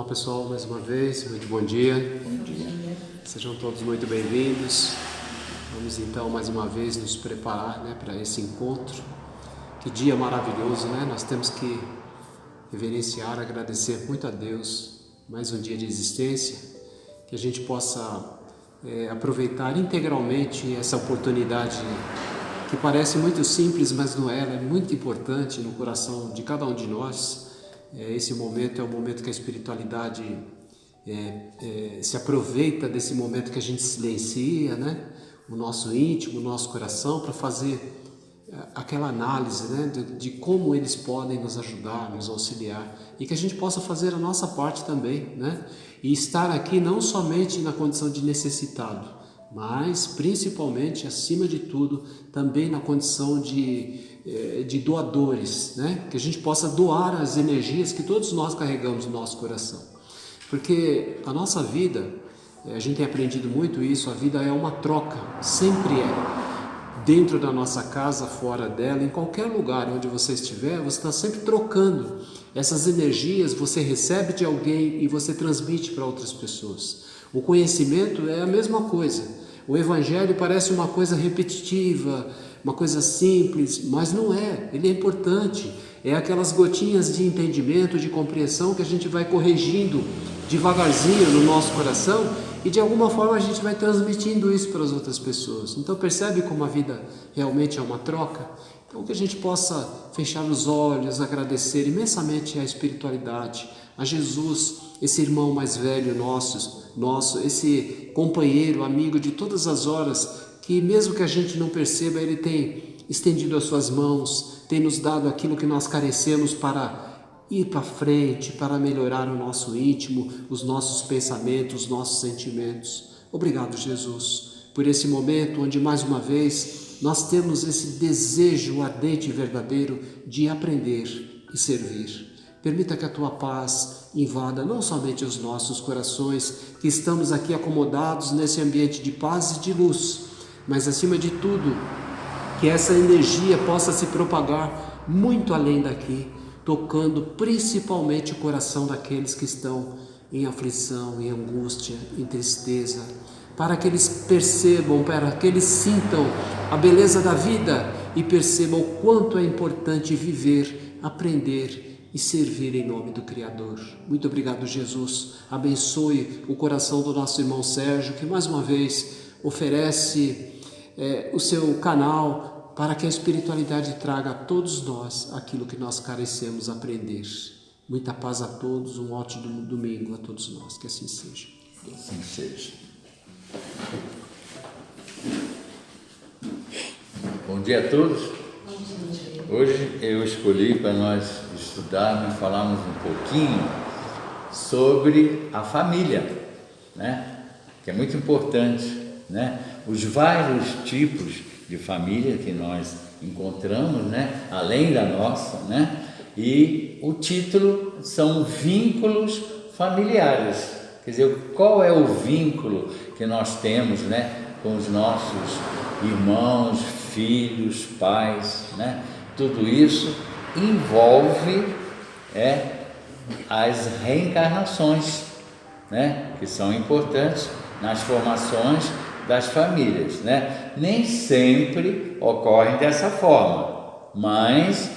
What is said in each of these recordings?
Olá pessoal, mais uma vez, muito bom dia. Bom dia. Sejam todos muito bem-vindos. Vamos então mais uma vez nos preparar, para esse encontro. Que dia maravilhoso, Nós temos que reverenciar, agradecer muito a Deus, mais um dia de existência, que a gente possa aproveitar integralmente essa oportunidade que parece muito simples, mas não é, ela é muito importante no coração de cada um de nós. Esse momento é o momento que a espiritualidade se aproveita desse momento que a gente silencia, o nosso íntimo, o nosso coração, para fazer aquela análise, de como eles podem nos ajudar, nos auxiliar, e que a gente possa fazer a nossa parte também, e estar aqui não somente na condição de necessitado, mas principalmente, acima de tudo, também na condição de doadores, que a gente possa doar as energias que todos nós carregamos no nosso coração, porque a nossa vida, a gente tem aprendido muito isso, a vida é uma troca, sempre é, dentro da nossa casa, fora dela, em qualquer lugar onde você estiver, você está sempre trocando essas energias, você recebe de alguém e você transmite para outras pessoas. O conhecimento é a mesma coisa. O Evangelho parece uma coisa repetitiva, uma coisa simples, mas não é. Ele é importante. É aquelas gotinhas de entendimento, de compreensão que a gente vai corrigindo devagarzinho no nosso coração e de alguma forma a gente vai transmitindo isso para as outras pessoas. Então percebe como a vida realmente é uma troca? Então que a gente possa fechar os olhos, agradecer imensamente à espiritualidade, a Jesus, esse irmão mais velho nosso, esse companheiro, amigo de todas as horas, que mesmo que a gente não perceba, ele tem estendido as suas mãos, tem nos dado aquilo que nós carecemos para ir para frente, para melhorar o nosso íntimo, os nossos pensamentos, os nossos sentimentos. Obrigado, Jesus, por esse momento onde mais uma vez nós temos esse desejo ardente e verdadeiro de aprender e servir. Permita que a Tua paz invada não somente os nossos corações, que estamos aqui acomodados nesse ambiente de paz e de luz, mas acima de tudo, que essa energia possa se propagar muito além daqui, tocando principalmente o coração daqueles que estão em aflição, em angústia, em tristeza, para que eles percebam, para que eles sintam a beleza da vida e percebam o quanto é importante viver, aprender e servir em nome do Criador. Muito obrigado, Jesus. Abençoe o coração do nosso irmão Sérgio, que mais uma vez oferece o seu canal para que a espiritualidade traga a todos nós aquilo que nós carecemos aprender. Muita paz a todos, um ótimo domingo a todos nós, que assim seja. Assim seja. Bom dia a todos. Hoje eu escolhi para nós estudarmos e falarmos um pouquinho sobre a família, que é muito importante, os vários tipos de família que nós encontramos, além da nossa, e o título são vínculos familiares, quer dizer, qual é o vínculo que nós temos, com os nossos irmãos, filhos, pais, tudo isso envolve as reencarnações, que são importantes nas formações das famílias, Nem sempre ocorrem dessa forma, mas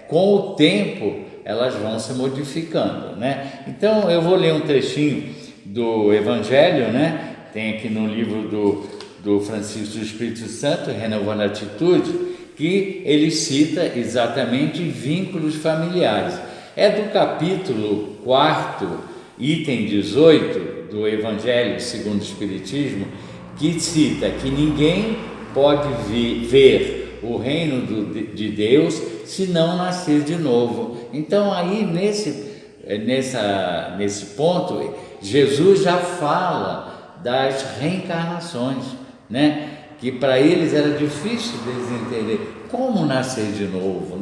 com o tempo elas vão se modificando, Então eu vou ler um trechinho do Evangelho, Tem aqui no livro do Francisco do Espírito Santo, Renovando a Atitude, que ele cita exatamente vínculos familiares. É do capítulo 4, item 18 do Evangelho segundo o Espiritismo, que cita que ninguém pode ver o reino de Deus se não nascer de novo. Então aí nesse ponto Jesus já fala das reencarnações, que para eles era difícil deles entender como nascer de novo,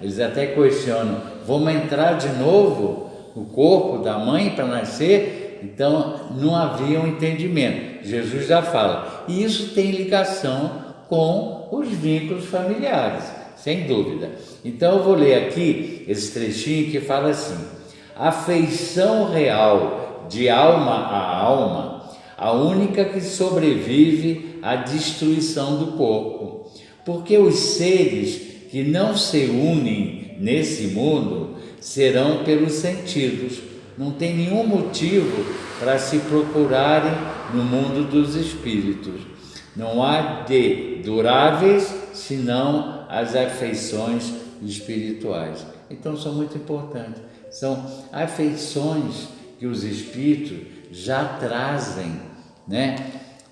Eles até questionam, vamos entrar de novo no corpo da mãe para nascer? Então não havia um entendimento. Jesus já fala, e isso tem ligação com os vínculos familiares, sem dúvida. Então eu vou ler aqui esse trechinho que fala assim: afeição real de alma a alma, a única que sobrevive à destruição do corpo. Porque os seres que não se unem nesse mundo serão pelos sentidos. Não tem nenhum motivo para se procurarem no mundo dos espíritos. Não há de duráveis senão as afeições espirituais. Então são muito importantes. São afeições que os espíritos já trazem, né?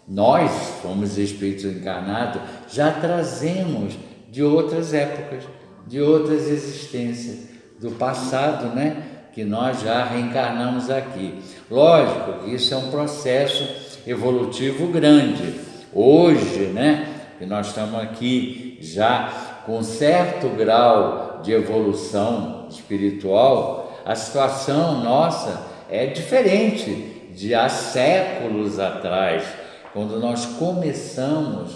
Nós, somos espíritos encarnados, já trazemos de outras épocas, de outras existências, do passado, né? Que nós já reencarnamos aqui. Lógico que isso é um processo evolutivo grande. Hoje, né? Que nós estamos aqui já com certo grau de evolução espiritual, a situação nossa é diferente de há séculos atrás, quando nós começamos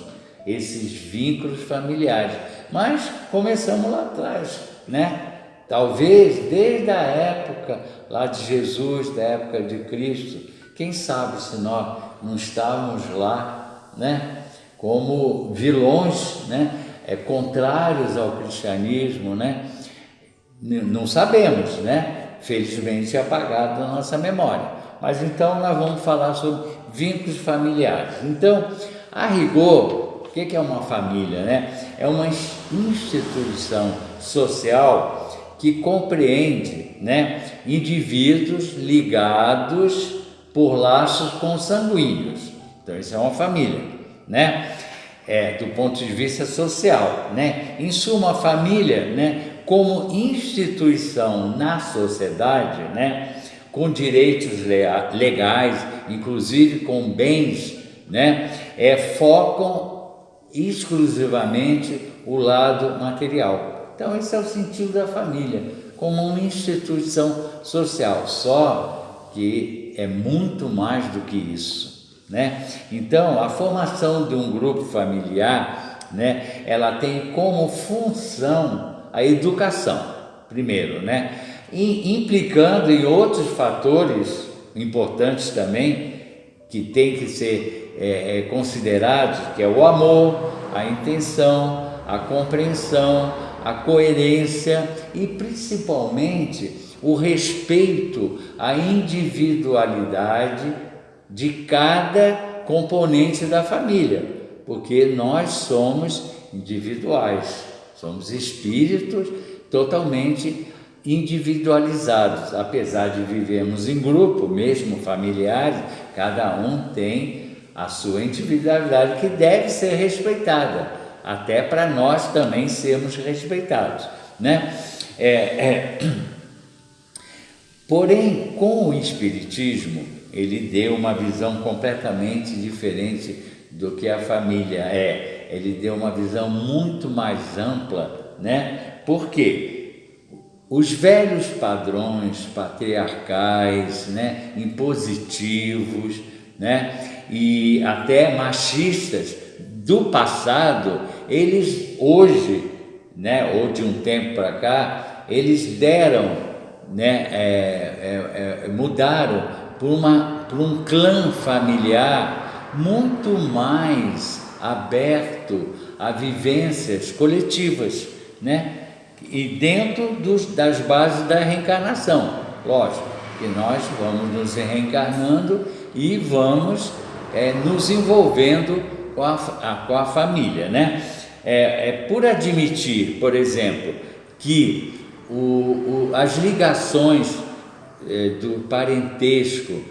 esses vínculos familiares. Mas começamos lá atrás, né? Talvez desde a época lá de Jesus, da época de Cristo, quem sabe se nós não estávamos lá, né? Como vilões, né? Contrários ao cristianismo, né? Não sabemos, né? Felizmente apagado da nossa memória. Mas então nós vamos falar sobre vínculos familiares. Então, a rigor, o que é uma família, né? É uma instituição social que compreende, né, indivíduos ligados por laços consanguíneos. Então, isso é uma família, né? Do ponto de vista social, né? Em suma, a família, né, como instituição na sociedade, né, com direitos legais, inclusive com bens, né, focam exclusivamente o lado material. Então, esse é o sentido da família, como uma instituição social, só que é muito mais do que isso, né? Então, a formação de um grupo familiar, né, ela tem como função a educação, primeiro, né? E implicando em outros fatores importantes também, que tem que ser considerados, que é o amor, a intenção, a compreensão, a coerência e principalmente o respeito à individualidade de cada componente da família, porque nós somos individuais, somos espíritos totalmente individualizados, apesar de vivermos em grupo, mesmo familiares, cada um tem a sua individualidade que deve ser respeitada, até para nós também sermos respeitados, né? Porém, com o Espiritismo, ele deu uma visão completamente diferente do que a família é. Ele deu uma visão muito mais ampla, né? Por quê? Os velhos padrões patriarcais, né, impositivos, né, e até machistas do passado, eles hoje, né, ou de um tempo para cá, eles deram, né, mudaram por um clã familiar muito mais aberto a vivências coletivas, né? E dentro das bases da reencarnação, lógico, que nós vamos nos reencarnando e vamos nos envolvendo com a família, né? Por admitir, por exemplo, que as ligações do parentesco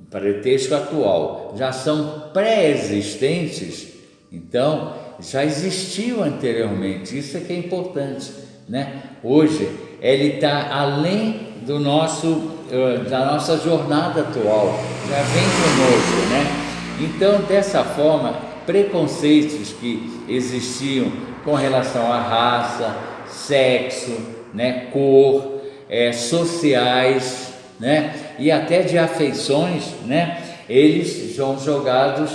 parentesco atual, já são pré-existentes, então já existiu anteriormente, isso é que é importante, né? Hoje ele está além da nossa jornada atual, já vem conosco, né? Então, dessa forma, preconceitos que existiam com relação à raça, sexo, né, cor, sociais, né, e até de afeições, né, eles são jogados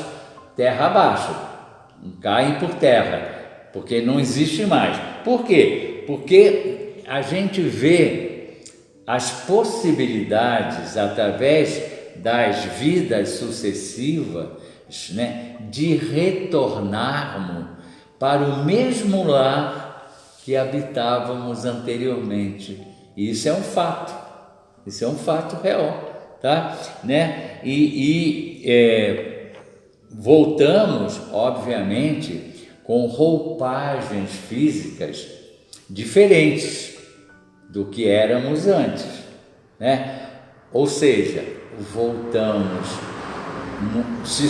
terra abaixo, caem por terra, porque não existe mais. Por quê? Porque a gente vê as possibilidades, através das vidas sucessivas, né, de retornarmos para o mesmo lar que habitávamos anteriormente. E isso é um fato, isso é um fato real, tá? Né? Voltamos, obviamente, com roupagens físicas diferentes do que éramos antes, né? Ou seja, voltamos, se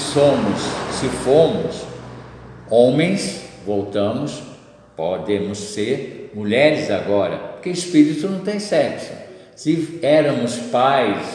fomos homens, voltamos, podemos ser mulheres agora, porque espírito não tem sexo. Se éramos pais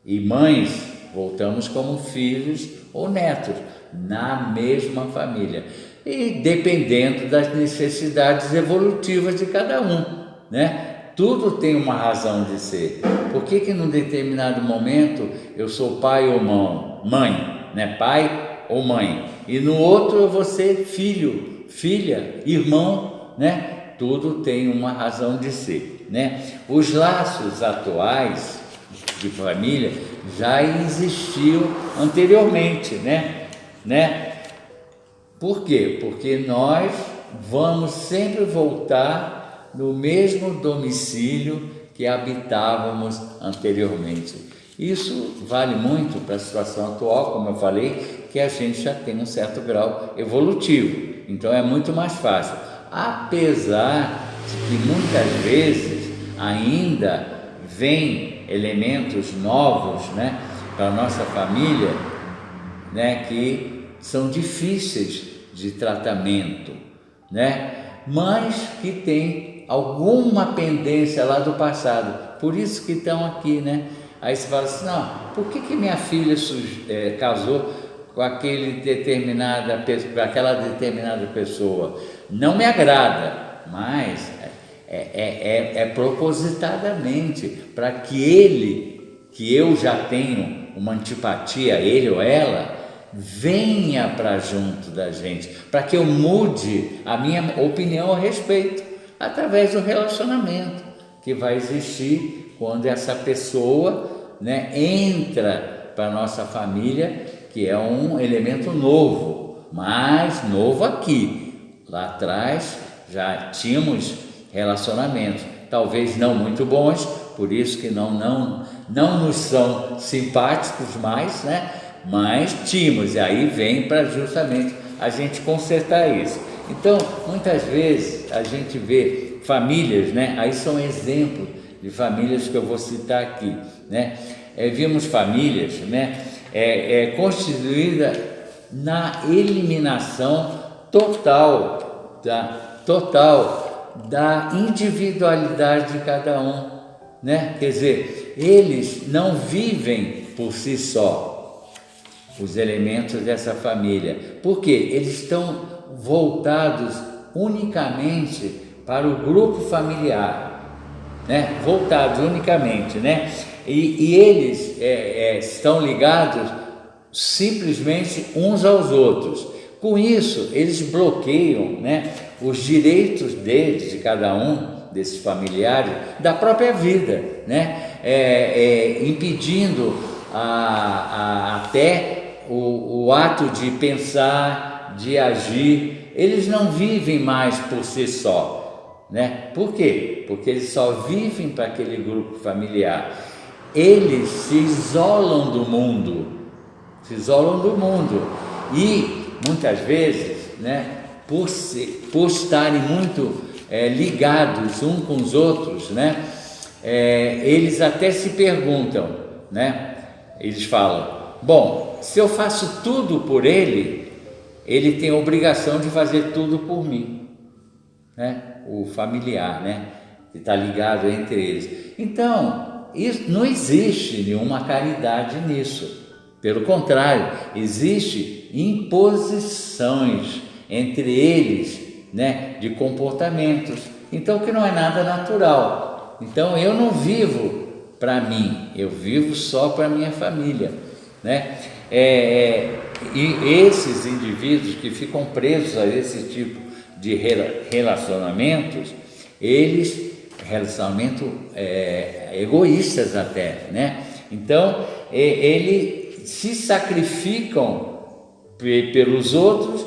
e mães, voltamos como filhos ou netos, na mesma família. E dependendo das necessidades evolutivas de cada um, né? Tudo tem uma razão de ser. Por que num determinado momento eu sou pai ou mãe, né? Pai ou mãe. E no outro eu vou ser filho, filha, irmão, né? Tudo tem uma razão de ser, né? Os laços atuais de família já existiam anteriormente, né? Por quê? Porque nós vamos sempre voltar no mesmo domicílio que habitávamos anteriormente. Isso vale muito para a situação atual, como eu falei, que a gente já tem um certo grau evolutivo, então é muito mais fácil. Apesar de que muitas vezes ainda vem elementos novos, né, para a nossa família, né, que são difíceis de tratamento, né, mas que tem alguma pendência lá do passado, por isso que estão aqui, né? Aí você fala assim, não, por que minha filha casou com aquela determinada pessoa? Não me agrada, mas é propositadamente para que eu já tenho uma antipatia, ele ou ela, venha para junto da gente, para que eu mude a minha opinião a respeito, através do relacionamento que vai existir quando essa pessoa, né, entra para a nossa família, que é um elemento novo, mas novo aqui. Lá atrás já tínhamos relacionamentos, talvez não muito bons, por isso que não nos são simpáticos mais, né? Mas tínhamos, e aí vem para justamente a gente consertar isso. Então, muitas vezes a gente vê famílias, né? Aí são exemplos de famílias que eu vou citar aqui, né? Vimos famílias, né? Constituídas na eliminação total da individualidade de cada um, né? Quer dizer, eles não vivem por si só, os elementos dessa família. Por quê? Eles estão voltados unicamente para o grupo familiar, né? Voltados unicamente, né? E eles estão ligados simplesmente uns aos outros. Com isso, eles bloqueiam, né, os direitos deles, de cada um desses familiares, da própria vida, né? Impedindo até o ato de pensar, de agir. Eles não vivem mais por si só, né? Por quê? Porque eles só vivem para aquele grupo familiar. Eles se isolam do mundo, e muitas vezes, né, por estarem muito ligados uns com os outros, né, eles até se perguntam, né? Eles falam, bom, se eu faço tudo por ele, ele tem a obrigação de fazer tudo por mim, né? O familiar, né, que está ligado entre eles. Então, não existe nenhuma caridade nisso. Pelo contrário, existe imposições entre eles, né, de comportamentos. Então, que não é nada natural. Então, eu não vivo para mim, eu vivo só para minha família, né? E esses indivíduos que ficam presos a esse tipo de relacionamentos, eles relacionamento egoístas até, né? Então, eles se sacrificam pelos outros,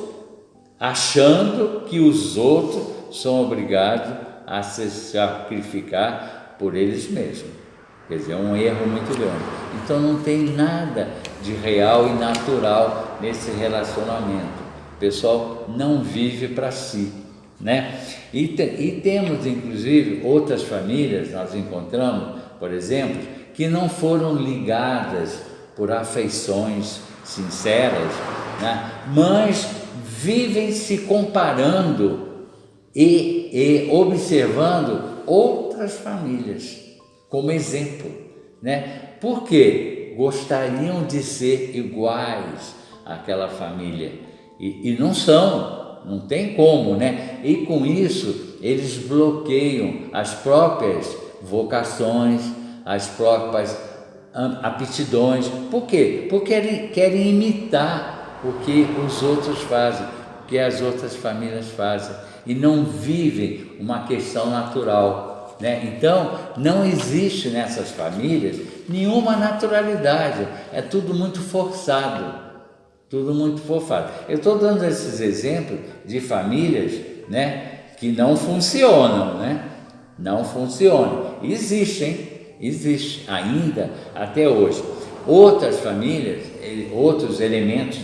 achando que os outros são obrigados a se sacrificar por eles mesmos. Quer dizer, é um erro muito grande. Então não tem nada de real e natural nesse relacionamento. O pessoal não vive para si, né? E temos inclusive outras famílias, nós encontramos, por exemplo, que não foram ligadas por afeições sinceras, né? Mas vivem se comparando e observando outras famílias como exemplo, né? Porque gostariam de ser iguais àquela família e não são, não tem como, né? E com isso eles bloqueiam as próprias vocações, as próprias aptidões. Por quê? Porque querem imitar o que os outros fazem, o que as outras famílias fazem, e não vivem uma questão natural, né? Então, não existe nessas famílias nenhuma naturalidade, é tudo muito forçado, tudo muito forçado. Eu estou dando esses exemplos de famílias, né, que não funcionam, né? Não funcionam. Existe ainda até hoje. Outras famílias, outros elementos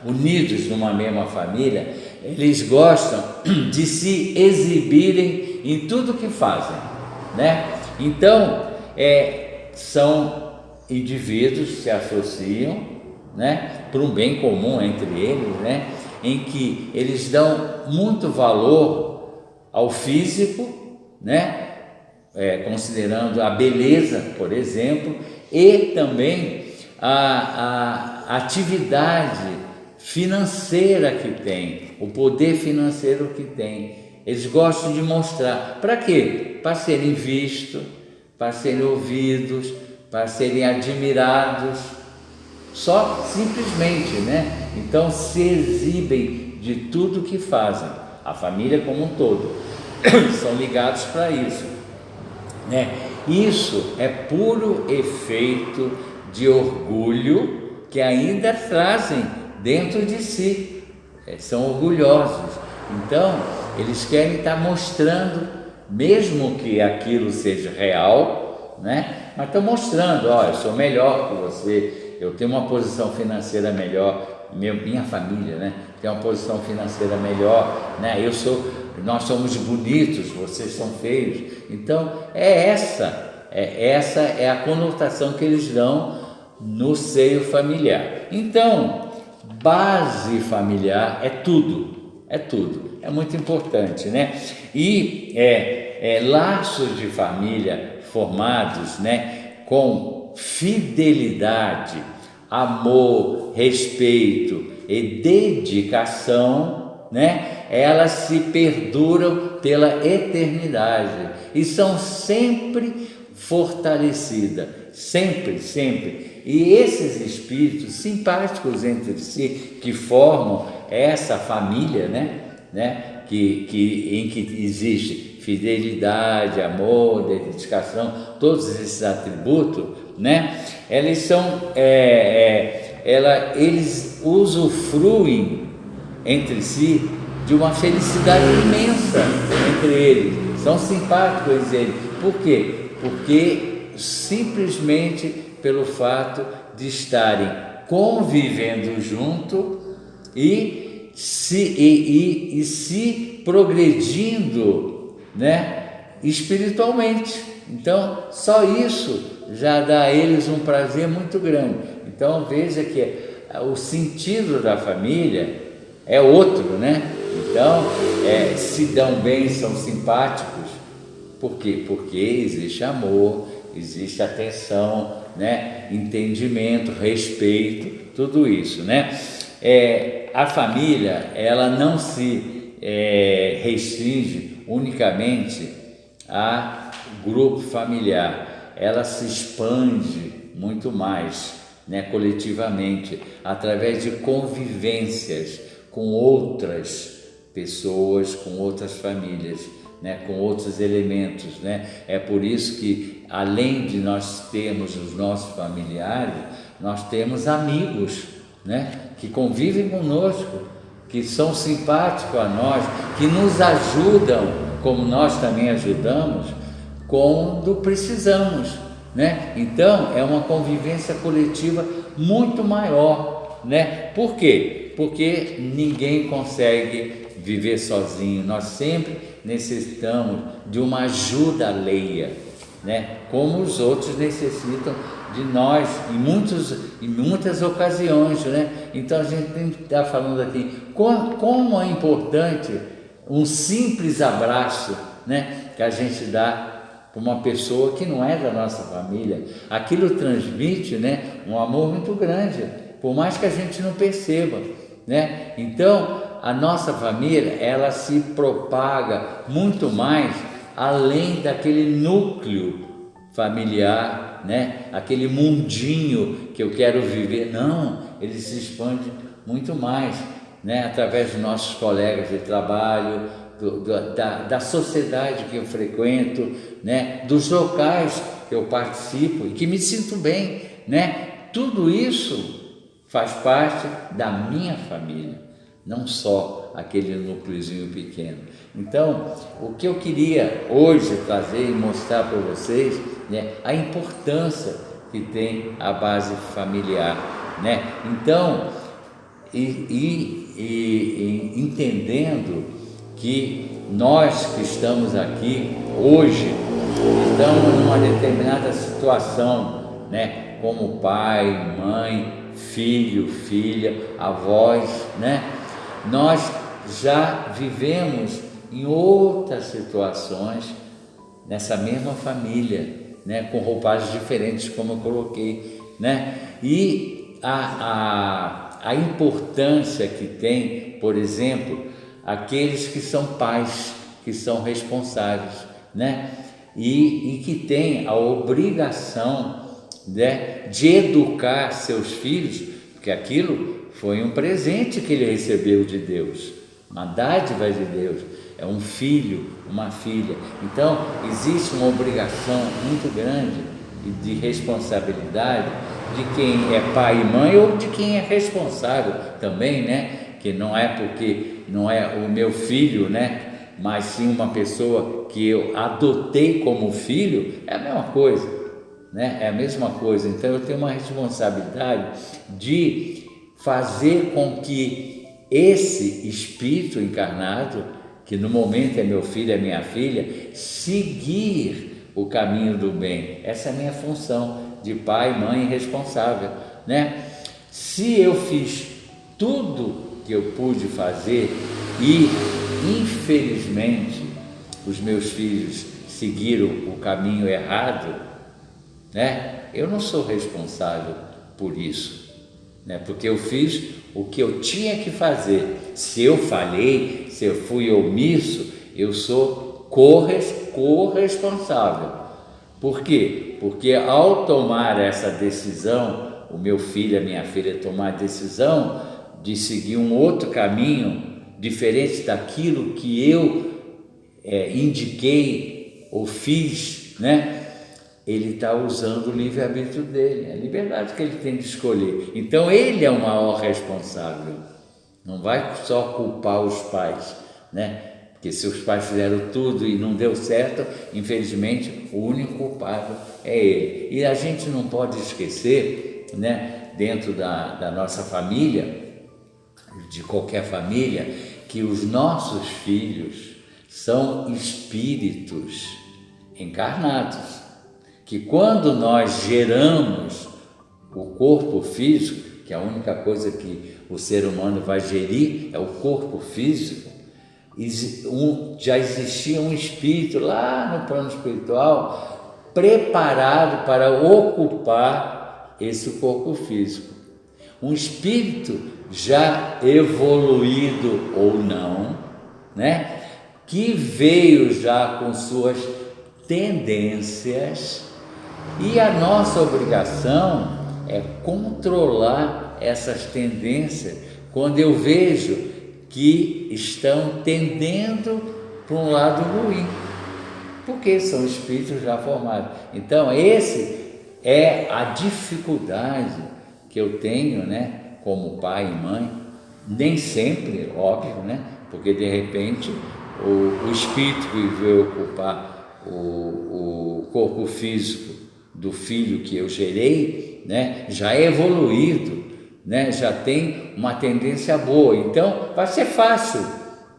unidos numa mesma família, eles gostam de se exibirem em tudo que fazem, né? Então, são indivíduos que se associam, né, para um bem comum entre eles, né, em que eles dão muito valor ao físico, né, considerando a beleza, por exemplo, e também a atividade financeira que tem, o poder financeiro que tem. Eles gostam de mostrar. Para quê? Para serem vistos, para serem ouvidos, para serem admirados, só simplesmente, né? Então se exibem de tudo que fazem, a família como um todo, são ligados para isso, né? Isso é puro efeito de orgulho que ainda trazem dentro de si, são orgulhosos. Então eles querem estar mostrando, mesmo que aquilo seja real, né? Mas estão mostrando, eu sou melhor que você, eu tenho uma posição financeira melhor, minha família, né, tem uma posição financeira melhor, né? Nós somos bonitos, vocês são feios. Então essa é a conotação que eles dão no seio familiar. Então, base familiar é tudo, é muito importante, né? E laços de família formados, né, com fidelidade, amor, respeito e dedicação, né, elas se perduram pela eternidade e são sempre fortalecidas, sempre. E esses espíritos simpáticos entre si, que formam essa família, né, em que existe fidelidade, amor, dedicação, todos esses atributos, né, eles usufruem entre si de uma felicidade imensa entre eles, são simpáticos eles. Por quê? Porque simplesmente pelo fato de estarem convivendo junto e se progredindo, né, espiritualmente. Então, só isso já dá a eles um prazer muito grande. Então, veja que o sentido da família é outro, né? Então, se dão bem, são simpáticos. Por quê? Porque existe amor, existe atenção, né? Entendimento, respeito, tudo isso, né? A família, ela não se restringe unicamente a grupo familiar, ela se expande muito mais, né, coletivamente, através de convivências com outras pessoas, com outras famílias, né, com outros elementos, né? É por isso que, além de nós termos os nossos familiares, nós temos amigos, né, que convivem conosco, que são simpáticos a nós, que nos ajudam, como nós também ajudamos, quando precisamos, né? Então, é uma convivência coletiva muito maior, né? Por quê? Porque ninguém consegue viver sozinho, nós sempre necessitamos de uma ajuda alheia, né? Como os outros necessitam de nós em muitas ocasiões, né? Então a gente tem que estar falando aqui como é importante um simples abraço, né, que a gente dá para uma pessoa que não é da nossa família. Aquilo transmite, né, um amor muito grande, por mais que a gente não perceba, né? Então a nossa família, ela se propaga muito mais além daquele núcleo familiar, né? Aquele mundinho que eu quero viver. Não, ele se expande muito mais, né? Através dos nossos colegas de trabalho, da sociedade que eu frequento, né? Dos locais que eu participo e que me sinto bem, né? Tudo isso faz parte da minha família, não só aquele núcleozinho pequeno. Então, o que eu queria hoje trazer e mostrar para vocês, né, a importância que tem a base familiar, né? Então, entendendo que nós que estamos aqui hoje estamos numa determinada situação, né, como pai, mãe, filho, filha, avós, né? Nós já vivemos em outras situações nessa mesma família, né, com roupagens diferentes, como eu coloquei, né? E a importância que tem, por exemplo, aqueles que são pais, que são responsáveis, né? E que têm a obrigação, né, de educar seus filhos, porque aquilo foi um presente que ele recebeu de Deus, uma dádiva de Deus, é um filho, uma filha. Então, existe uma obrigação muito grande e de responsabilidade de quem é pai e mãe ou de quem é responsável também, né? Que não é porque não é o meu filho, né? Mas sim uma pessoa que eu adotei como filho, é a mesma coisa, né? É a mesma coisa. Então eu tenho uma responsabilidade de fazer com que esse espírito encarnado, que no momento é meu filho, é minha filha, seguir o caminho do bem. Essa é a minha função de pai, mãe responsável, né? Se eu fiz tudo que eu pude fazer e, infelizmente, os meus filhos seguiram o caminho errado, né? Eu não sou responsável por isso, né? Porque eu fiz o que eu tinha que fazer. Se eu falhei, se eu fui omisso, eu sou corresponsável. Por quê? Porque ao tomar essa decisão, o meu filho, a minha filha tomar a decisão de seguir um outro caminho, diferente daquilo que eu indiquei ou fiz, né? Ele está usando o livre-arbítrio dele, a liberdade que ele tem de escolher. Então ele é o maior responsável, não vai só culpar os pais, né? Porque se os pais fizeram tudo e não deu certo, infelizmente o único culpado é ele. E a gente não pode esquecer, né, dentro da nossa família, de qualquer família, que os nossos filhos são espíritos encarnados, que quando nós geramos o corpo físico, que é a única coisa que o ser humano vai gerir é o corpo físico, já existia um espírito lá no plano espiritual preparado para ocupar esse corpo físico. Um espírito já evoluído ou não, né? Que veio já com suas tendências, e a nossa obrigação é controlar essas tendências quando eu vejo que estão tendendo para um lado ruim, porque são espíritos já formados. Então, esse é a dificuldade que eu tenho, né, como pai e mãe, nem sempre, óbvio, né, porque de repente o espírito que veio ocupar o corpo físico do filho que eu gerei, né, já é evoluído, né, já tem uma tendência boa, então vai ser fácil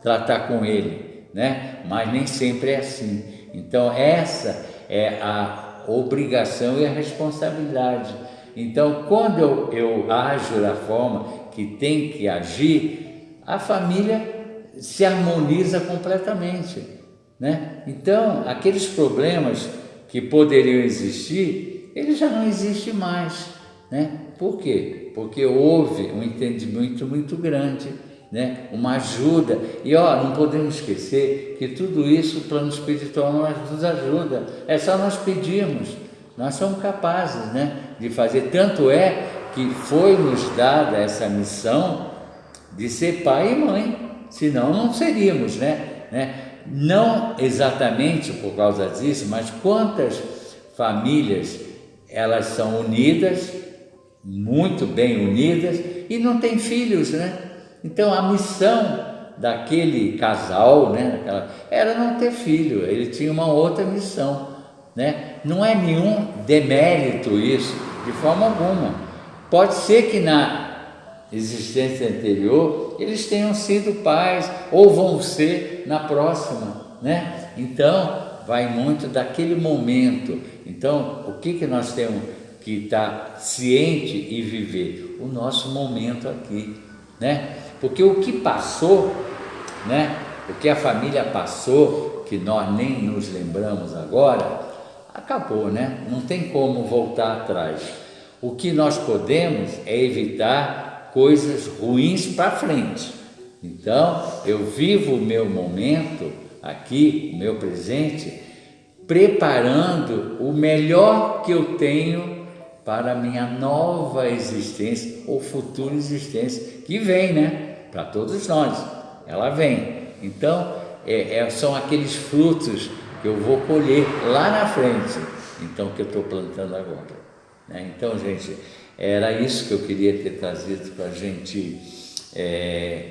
tratar com ele, né, mas nem sempre é assim. Então essa é a obrigação e a responsabilidade. Então quando eu ajo da forma que tem que agir, a família se harmoniza completamente, né? Então aqueles problemas que poderiam existir, eles já não existem mais, né? Por quê? Porque houve um entendimento muito grande, né? Uma ajuda. E não podemos esquecer que tudo isso o plano espiritual nos ajuda. É só nós pedirmos. Nós somos capazes, né, de fazer. Tanto é que foi nos dada essa missão de ser pai e mãe, senão não seríamos, né? Não exatamente por causa disso, mas quantas famílias elas são unidas, muito bem unidas, e não têm filhos, né? Então a missão daquele casal, né, era não ter filho, ele tinha uma outra missão, né? Não é nenhum demérito isso, de forma alguma. Pode ser que na existência anterior eles tenham sido pais ou vão ser na próxima, né? Então vai muito daquele momento. Então o que nós temos que estar ciente e viver? O nosso momento aqui, né? Porque o que passou, né? O que a família passou, que nós nem nos lembramos agora, acabou, né? Não tem como voltar atrás. O que nós podemos é evitar coisas ruins para frente. Então, eu vivo o meu momento aqui, o meu presente, preparando o melhor que eu tenho para a minha nova existência ou futura existência, que vem, né? Para todos nós, ela vem. Então, são aqueles frutos que eu vou colher lá na frente, então, que eu estou plantando agora, né? Então, gente, era isso que eu queria ter trazido para a gente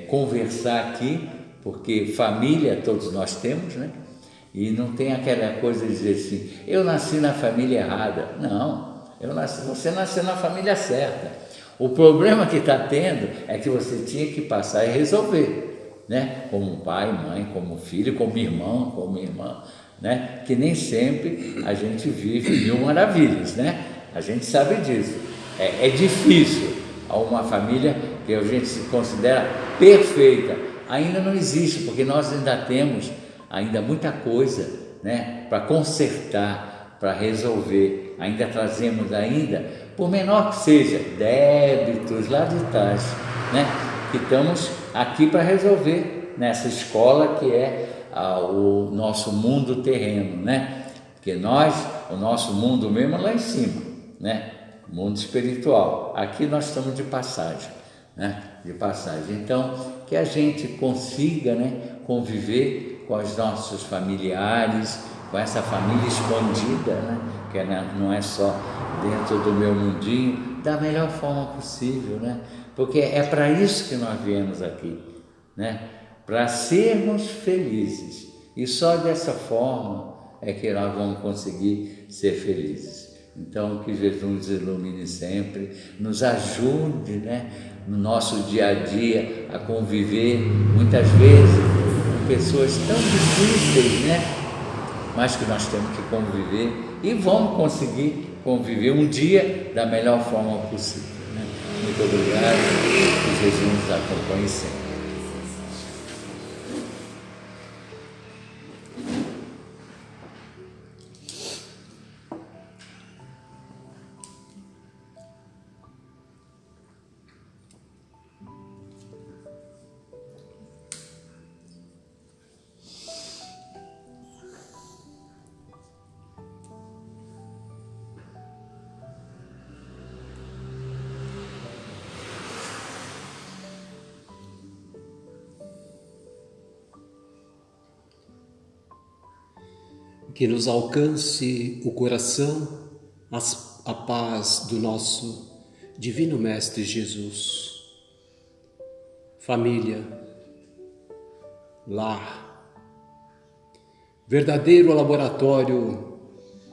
conversar aqui, porque família todos nós temos, né? E não tem aquela coisa de dizer assim, eu nasci na família errada. Não, você nasceu na família certa. O problema que está tendo é que você tinha que passar e resolver, né? Como pai, mãe, como filho, como irmão, como irmã, né? Que nem sempre a gente vive mil maravilhas, né? A gente sabe disso. É difícil. Uma família que a gente se considera perfeita ainda não existe, porque nós ainda temos ainda muita coisa, né, para consertar, para resolver. Ainda trazemos ainda, por menor que seja, débitos lá de trás, né, que estamos aqui para resolver nessa escola que é o nosso mundo terreno, né? Porque o nosso mundo mesmo é lá em cima, né? Mundo espiritual. Aqui nós estamos de passagem, né? De passagem. Então, que a gente consiga, né, conviver com os nossos familiares, com essa família expandida, né? Que não é só dentro do meu mundinho, da melhor forma possível, né? Porque é para isso que nós viemos aqui, né? Para sermos felizes. E só dessa forma é que nós vamos conseguir ser felizes. Então, que Jesus nos ilumine sempre, nos ajude, né, no nosso dia a dia a conviver, muitas vezes, com pessoas tão difíceis, né, mas que nós temos que conviver e vamos conseguir conviver um dia da melhor forma possível, né? Muito obrigado, que Jesus nos acompanhe sempre. que nos alcance o coração a paz do nosso Divino Mestre Jesus. Família, lar, verdadeiro laboratório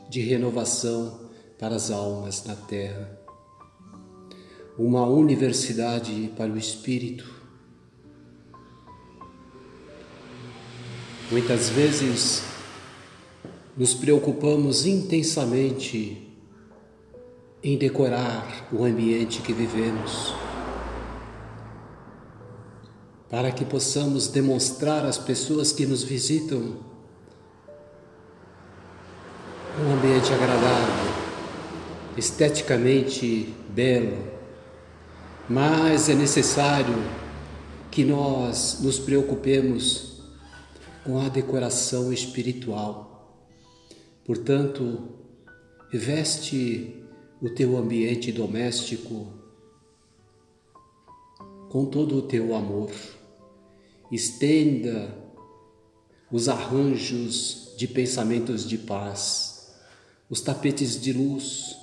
de renovação para as almas na terra, uma universidade para o espírito. Muitas vezes nos preocupamos intensamente em decorar o ambiente que vivemos, para que possamos demonstrar às pessoas que nos visitam um ambiente agradável, esteticamente belo, mas é necessário que nós nos preocupemos com a decoração espiritual. Portanto, reveste o teu ambiente doméstico com todo o teu amor. Estenda os arranjos de pensamentos de paz, os tapetes de luz,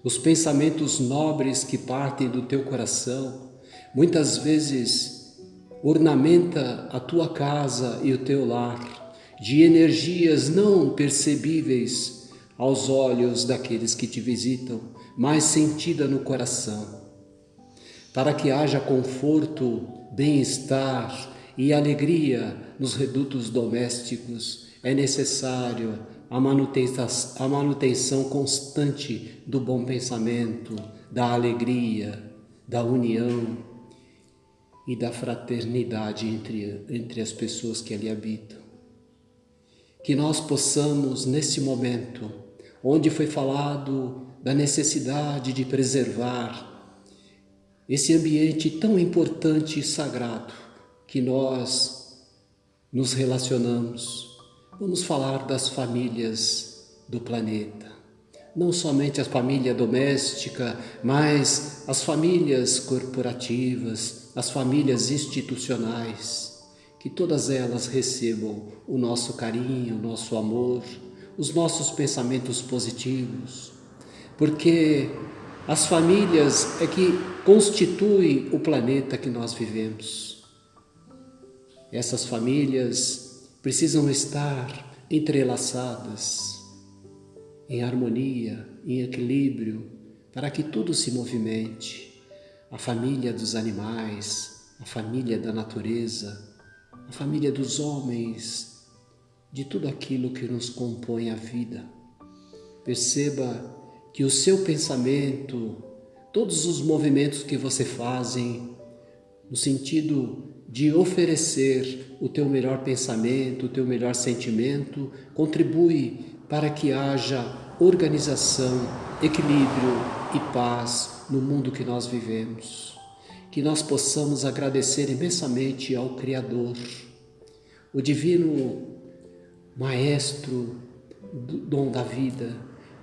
os pensamentos nobres que partem do teu coração. Muitas vezes ornamenta a tua casa e o teu lar de energias não percebíveis aos olhos daqueles que te visitam, mas sentida no coração. Para que haja conforto, bem-estar e alegria nos redutos domésticos, é necessário a manutenção constante do bom pensamento, da alegria, da união e da fraternidade entre as pessoas que ali habitam. Que nós possamos, nesse momento, onde foi falado da necessidade de preservar esse ambiente tão importante e sagrado que nós nos relacionamos. Vamos falar das famílias do planeta. Não somente a família doméstica, mas as famílias corporativas, as famílias institucionais. Que todas elas recebam o nosso carinho, o nosso amor, os nossos pensamentos positivos. Porque as famílias é que constituem o planeta que nós vivemos. Essas famílias precisam estar entrelaçadas, em harmonia, em equilíbrio, para que tudo se movimente. A família dos animais, a família da natureza, a família dos homens, de tudo aquilo que nos compõe a vida. Perceba que o seu pensamento, todos os movimentos que você fazem, no sentido de oferecer o teu melhor pensamento, o teu melhor sentimento, contribui para que haja organização, equilíbrio e paz no mundo que nós vivemos. Que nós possamos agradecer imensamente ao Criador, o Divino Maestro do dom da vida,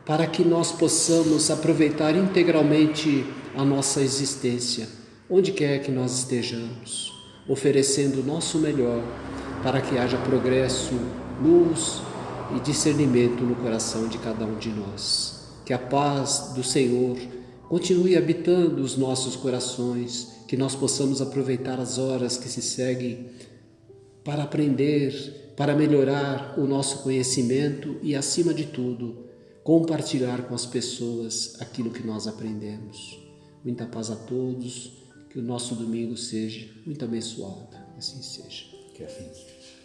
para que nós possamos aproveitar integralmente a nossa existência, onde quer que nós estejamos, oferecendo o nosso melhor para que haja progresso, luz e discernimento no coração de cada um de nós. Que a paz do Senhor continue habitando os nossos corações, que nós possamos aproveitar as horas que se seguem para aprender, para melhorar o nosso conhecimento e, acima de tudo, compartilhar com as pessoas aquilo que nós aprendemos. Muita paz a todos, que o nosso domingo seja muito abençoado. Assim seja. Que assim seja.